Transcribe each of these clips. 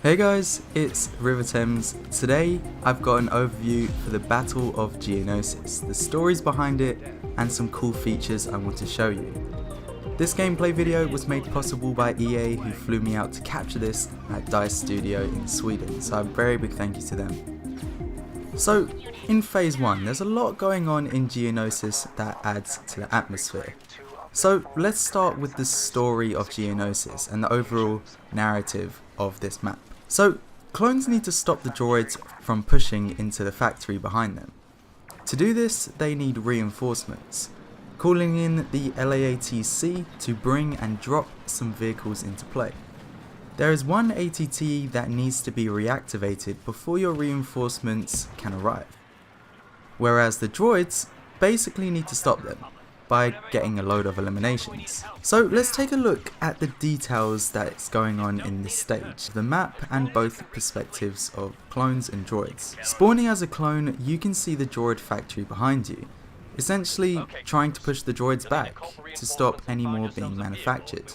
Hey guys, it's Riva. Today I've got an overview for the Battle of Geonosis, the stories behind it and some cool features I want to show you. This gameplay video was made possible by EA, who flew me out to capture this at DICE Studio in Sweden, so a very big thank you to them. So in phase 1 there's a lot going on in Geonosis that adds to the atmosphere. So let's start with the story of Geonosis and the overall narrative of this map. So clones need to stop the droids from pushing into the factory behind them. To do this they need reinforcements, calling in the LAATC to bring and drop some vehicles into play. There is one ATT that needs to be reactivated before your reinforcements can arrive, whereas the droids basically need to stop them by getting a load of eliminations. So let's take a look at the details that's going on in this stage, the map and both perspectives of clones and droids. Spawning as a clone, you can see the droid factory behind you, essentially trying to push the droids back to stop any more being manufactured.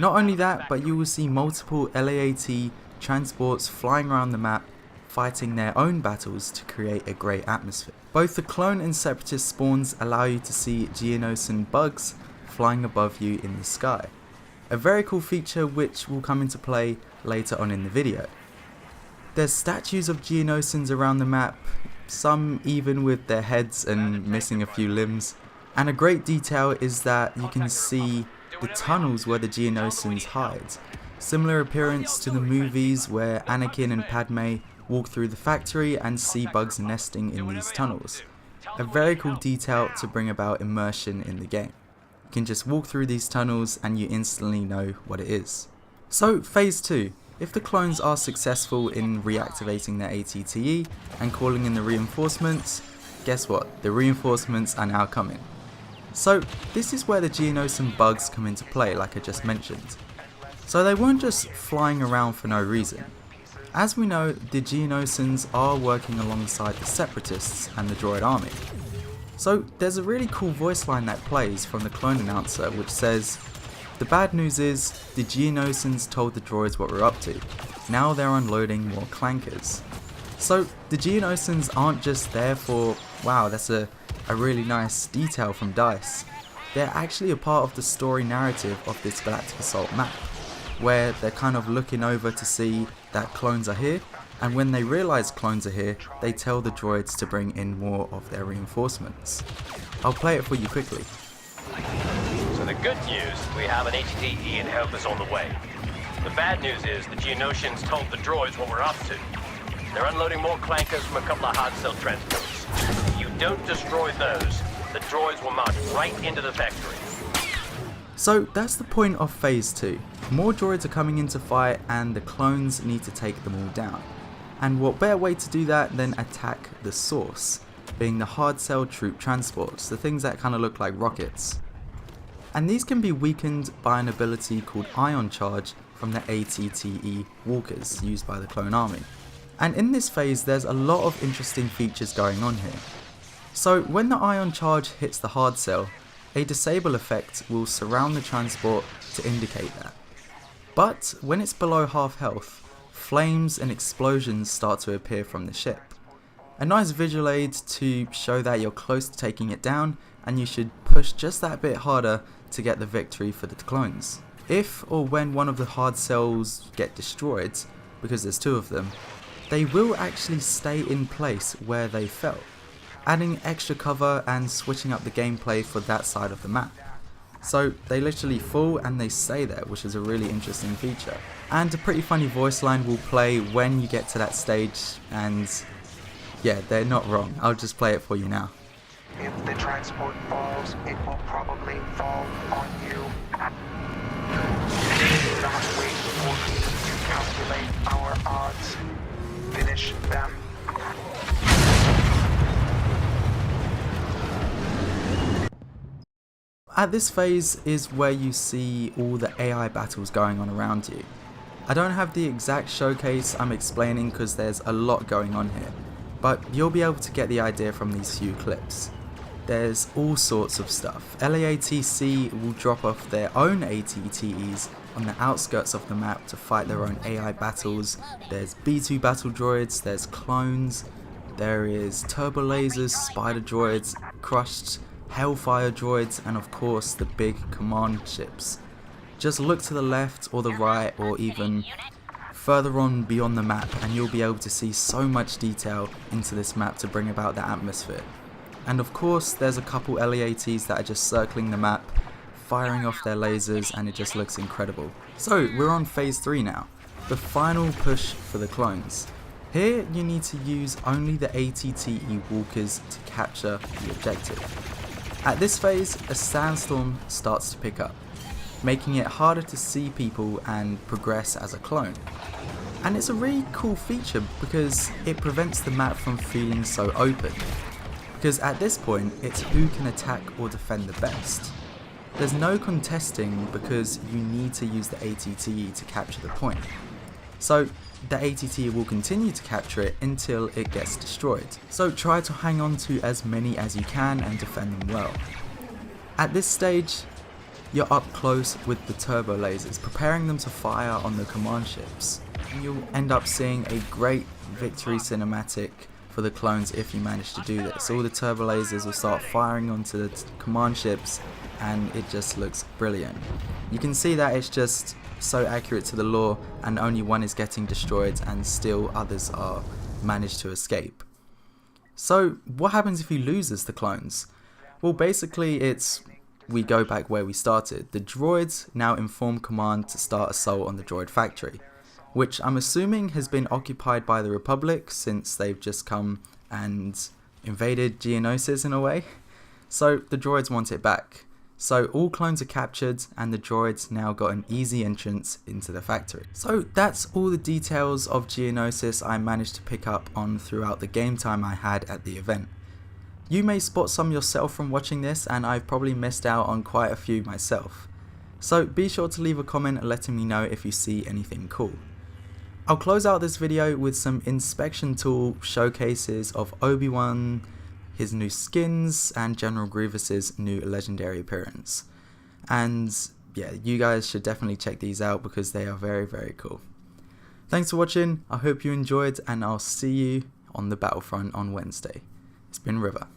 Not only that, but you will see multiple LAAT transports flying around the map, fighting their own battles to create a great atmosphere. Both the clone and separatist spawns allow you to see Geonosis bugs flying above you in the sky, a very cool feature which will come into play later on in the video. There's statues of Geonosis around the map, some even with their heads and missing a few limbs, and a great detail is that you can see the tunnels where the Geonosis hide, similar appearance to the movies where Anakin and Padme walk through the factory and see bugs nesting in these tunnels. A very cool detail to bring about immersion in the game. You can just walk through these tunnels and you instantly know what it is. So phase 2, if the clones are successful in reactivating their ATTE and calling in the reinforcements, guess what? The reinforcements are now coming. So this is where the Geonosis bugs come into play, like I just mentioned. So they weren't just flying around for no reason. As we know, the Geonosis are working alongside the separatists and the droid army. So there's a really cool voice line that plays from the clone announcer which says, "The bad news is, the Geonosis told the droids what we're up to. Now they're unloading more clankers." So the Geonosis aren't just there for, wow, that's a really nice detail from DICE. They're actually a part of the story narrative of this Galactic Assault map, where they're kind of looking over to see that clones are here, and when they realise clones are here, they tell the droids to bring in more of their reinforcements. I'll play it for you quickly. So the good news, we have an ATTE and help is on the way. The bad news is the Geonosians told the droids what we're up to. They're unloading more clankers from a couple of hard cell transports. If you don't destroy those, the droids will march right into the factory. So that's the point of phase 2. More droids are coming into fight and the clones need to take them all down. And what better way to do that than attack the source, being the hard cell troop transports, the things that kind of look like rockets. And these can be weakened by an ability called Ion Charge from the ATTE walkers used by the clone army. And in this phase there's a lot of interesting features going on here. So when the Ion Charge hits the hard cell, a disable effect will surround the transport to indicate that. But when it's below half health, flames and explosions start to appear from the ship. A nice visual aid to show that you're close to taking it down and you should push just that bit harder to get the victory for the clones. If or when one of the hard cells get destroyed, because there's 2 of them, they will actually stay in place where they fell, adding extra cover and switching up the gameplay for that side of the map. So they literally fall and they stay there, which is a really interesting feature. And a pretty funny voice line will play when you get to that stage, and yeah, they're not wrong. I'll just play it for you now. "If the transport falls, it will probably fall on you. Do not wait for me to calculate our odds. Finish them." At this phase is where you see all the AI battles going on around you. I don't have the exact showcase I'm explaining because there's a lot going on here, but you'll be able to get the idea from these few clips. There's all sorts of stuff. LAATC will drop off their own ATTEs on the outskirts of the map to fight their own AI battles. There's B2 battle droids, there's clones, there is turbo lasers, spider droids, crushed hellfire droids, and of course the big command ships. Just look to the left or the right or even further on beyond the map and you'll be able to see so much detail into this map to bring about the atmosphere. And of course there's a couple LEATs that are just circling the map, firing off their lasers, and it just looks incredible. So we're on phase 3 now, the final push for the clones. Here you need to use only the ATTE walkers to capture the objective. At this phase, a sandstorm starts to pick up, making it harder to see people and progress as a clone. And it's a really cool feature because it prevents the map from feeling so open. Because at this point, it's who can attack or defend the best. There's no contesting because you need to use the ATTE to capture the point. So the ATTE will continue to capture it until it gets destroyed. So try to hang on to as many as you can and defend them well. At this stage, you're up close with the turbo lasers, preparing them to fire on the command ships. And you'll end up seeing a great victory cinematic for the clones if you manage to do this. All the turbo lasers will start firing onto the command ships and it just looks brilliant. You can see that it's just so accurate to the lore and only one is getting destroyed and still others are managed to escape. So what happens if you lose as the clones? Well, basically we go back where we started. The droids now inform command to start assault on the droid factory, which I'm assuming has been occupied by the Republic since they've just come and invaded Geonosis in a way. So the droids want it back. So all clones are captured and the droids now got an easy entrance into the factory. So that's all the details of Geonosis I managed to pick up on throughout the game time I had at the event. You may spot some yourself from watching this, and I've probably missed out on quite a few myself. So be sure to leave a comment letting me know if you see anything cool. I'll close out this video with some inspection tool showcases of Obi-Wan, his new skins, and General Grievous's new legendary appearance. And yeah, you guys should definitely check these out because they are very, very cool. Thanks for watching, I hope you enjoyed, and I'll see you on the Battlefront on Wednesday. It's been Riva.